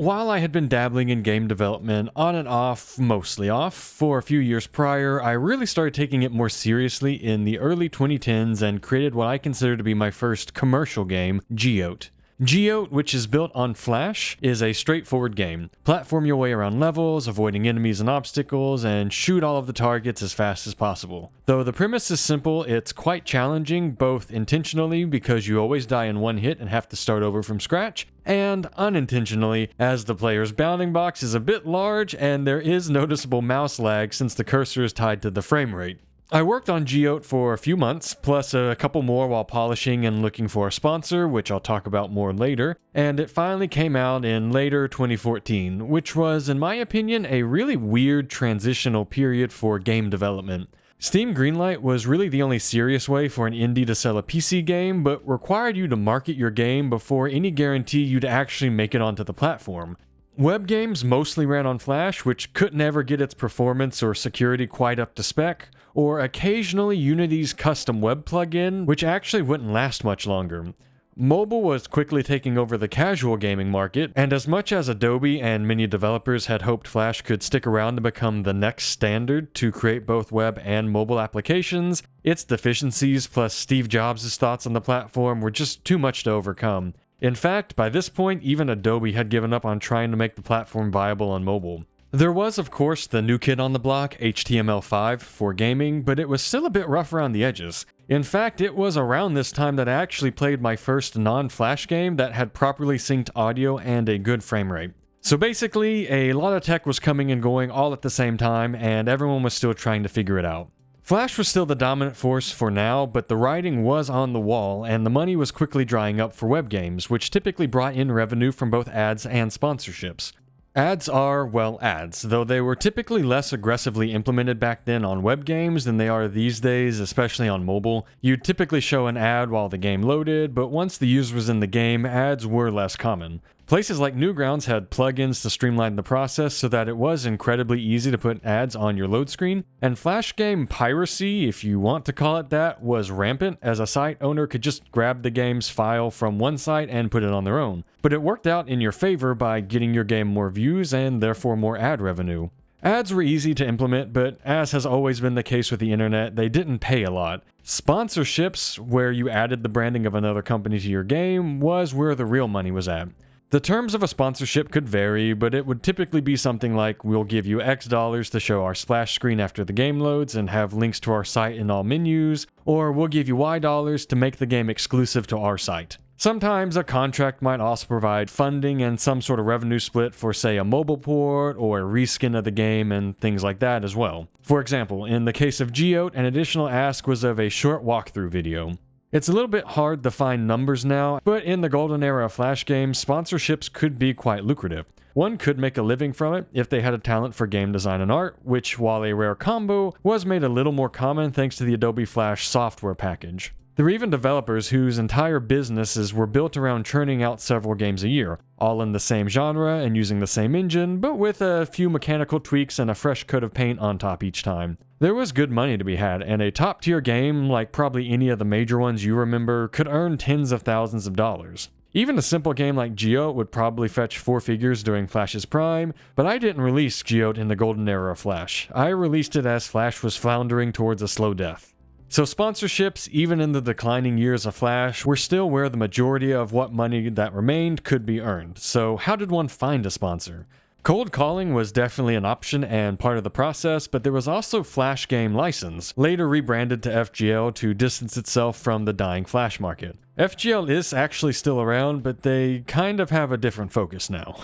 While I had been dabbling in game development on and off, mostly off, for a few years prior, I really started taking it more seriously in the early 2010s and created what I consider to be my first commercial game, Geote. Geote, which is built on Flash, is a straightforward game. Platform your way around levels, avoiding enemies and obstacles, and shoot all of the targets as fast as possible. Though the premise is simple, it's quite challenging, both intentionally because you always die in one hit and have to start over from scratch, and unintentionally, as the player's bounding box is a bit large and there is noticeable mouse lag since the cursor is tied to the frame rate. I worked on Geote for a few months, plus a couple more while polishing and looking for a sponsor, which I'll talk about more later, and it finally came out in later 2014, which was, in my opinion, a really weird transitional period for game development. Steam Greenlight was really the only serious way for an indie to sell a PC game, but required you to market your game before any guarantee you'd actually make it onto the platform. Web games mostly ran on Flash, which couldn't ever get its performance or security quite up to spec, or occasionally Unity's custom web plugin, which actually wouldn't last much longer. Mobile was quickly taking over the casual gaming market, and as much as Adobe and many developers had hoped Flash could stick around to become the next standard to create both web and mobile applications, its deficiencies plus Steve Jobs' thoughts on the platform were just too much to overcome. In fact, by this point, even Adobe had given up on trying to make the platform viable on mobile. There was, of course, the new kid on the block, HTML5, for gaming, but it was still a bit rough around the edges. In fact, it was around this time that I actually played my first non-Flash game that had properly synced audio and a good frame rate. So basically, a lot of tech was coming and going all at the same time, and everyone was still trying to figure it out. Flash was still the dominant force for now, but the writing was on the wall, and the money was quickly drying up for web games, which typically brought in revenue from both ads and sponsorships. Ads are, well, ads, though they were typically less aggressively implemented back then on web games than they are these days, especially on mobile. You'd typically show an ad while the game loaded, but once the user was in the game, ads were less common. Places like Newgrounds had plugins to streamline the process so that it was incredibly easy to put ads on your load screen, and Flash game piracy, if you want to call it that, was rampant, as a site owner could just grab the game's file from one site and put it on their own. But it worked out in your favor by getting your game more views and therefore more ad revenue. Ads were easy to implement, but as has always been the case with the internet, they didn't pay a lot. Sponsorships, where you added the branding of another company to your game, was where the real money was at. The terms of a sponsorship could vary, but it would typically be something like, we'll give you X dollars to show our splash screen after the game loads and have links to our site in all menus, or we'll give you Y dollars to make the game exclusive to our site. Sometimes a contract might also provide funding and some sort of revenue split for, say, a mobile port or a reskin of the game and things like that as well. For example, in the case of Geote, an additional ask was of a short walkthrough video. It's a little bit hard to find numbers now, but in the golden era of Flash games, sponsorships could be quite lucrative. One could make a living from it if they had a talent for game design and art, which, while a rare combo, was made a little more common thanks to the Adobe Flash software package. There were even developers whose entire businesses were built around churning out several games a year, all in the same genre and using the same engine, but with a few mechanical tweaks and a fresh coat of paint on top each time. There was good money to be had, and a top-tier game, like probably any of the major ones you remember, could earn tens of thousands of dollars. Even a simple game like Geote would probably fetch 4 figures during Flash's prime, but I didn't release Geote in the golden era of Flash. I released it as Flash was floundering towards a slow death. So sponsorships, even in the declining years of Flash, were still where the majority of what money that remained could be earned. So how did one find a sponsor? Cold calling was definitely an option and part of the process, but there was also Flash Game License, later rebranded to FGL to distance itself from the dying Flash market. FGL is actually still around, but they kind of have a different focus now.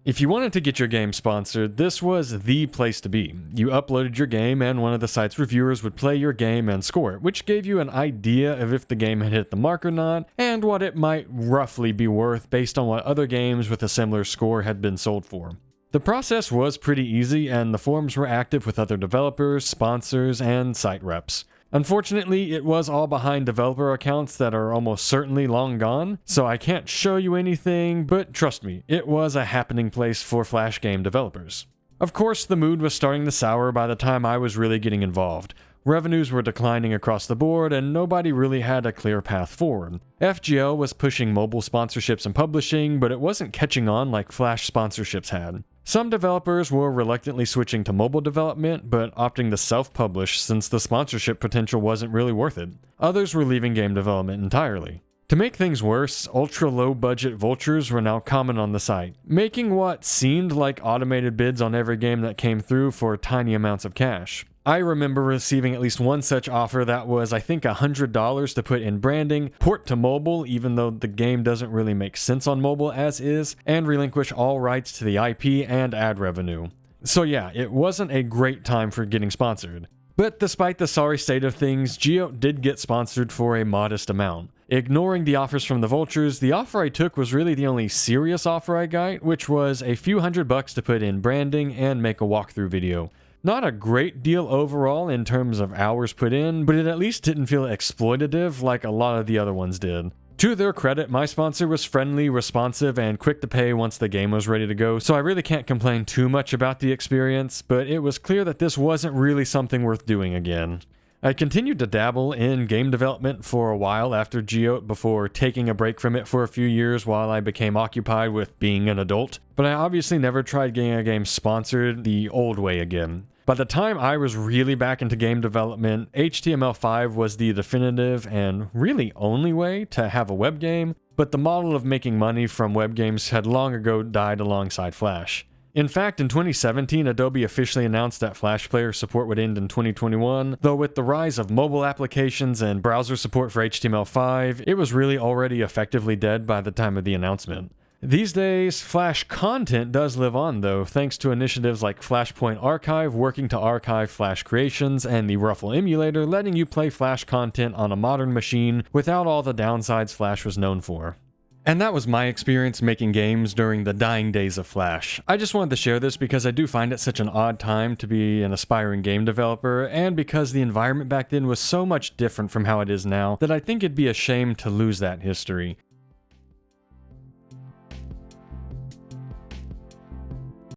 If you wanted to get your game sponsored, this was the place to be. You uploaded your game and one of the site's reviewers would play your game and score it, which gave you an idea of if the game had hit the mark or not, and what it might roughly be worth based on what other games with a similar score had been sold for. The process was pretty easy, and the forums were active with other developers, sponsors, and site reps. Unfortunately, it was all behind developer accounts that are almost certainly long gone, so I can't show you anything, but trust me, it was a happening place for Flash game developers. Of course, the mood was starting to sour by the time I was really getting involved. Revenues were declining across the board, and nobody really had a clear path forward. FGO was pushing mobile sponsorships and publishing, but it wasn't catching on like Flash sponsorships had. Some developers were reluctantly switching to mobile development, but opting to self-publish since the sponsorship potential wasn't really worth it. Others were leaving game development entirely. To make things worse, ultra-low-budget vultures were now common on the site, making what seemed like automated bids on every game that came through for tiny amounts of cash. I remember receiving at least one such offer that was, I think, $100 to put in branding, port to mobile, even though the game doesn't really make sense on mobile as is, and relinquish all rights to the IP and ad revenue. So yeah, it wasn't a great time for getting sponsored. But despite the sorry state of things, Geote did get sponsored for a modest amount. Ignoring the offers from the vultures, the offer I took was really the only serious offer I got, which was a few $100 to put in branding and make a walkthrough video. Not a great deal overall in terms of hours put in, but it at least didn't feel exploitative like a lot of the other ones did. To their credit, my sponsor was friendly, responsive, and quick to pay once the game was ready to go, so I really can't complain too much about the experience, but it was clear that this wasn't really something worth doing again. I continued to dabble in game development for a while after Geote before taking a break from it for a few years while I became occupied with being an adult, but I obviously never tried getting a game sponsored the old way again. By the time I was really back into game development, HTML5 was the definitive and really only way to have a web game, but the model of making money from web games had long ago died alongside Flash. In fact, in 2017, Adobe officially announced that Flash Player support would end in 2021, though with the rise of mobile applications and browser support for HTML5, it was really already effectively dead by the time of the announcement. These days, Flash content does live on though, thanks to initiatives like Flashpoint Archive working to archive Flash creations and the Ruffle emulator letting you play Flash content on a modern machine without all the downsides Flash was known for. And that was my experience making games during the dying days of Flash. I just wanted to share this because I do find it such an odd time to be an aspiring game developer, and because the environment back then was so much different from how it is now that I think it'd be a shame to lose that history.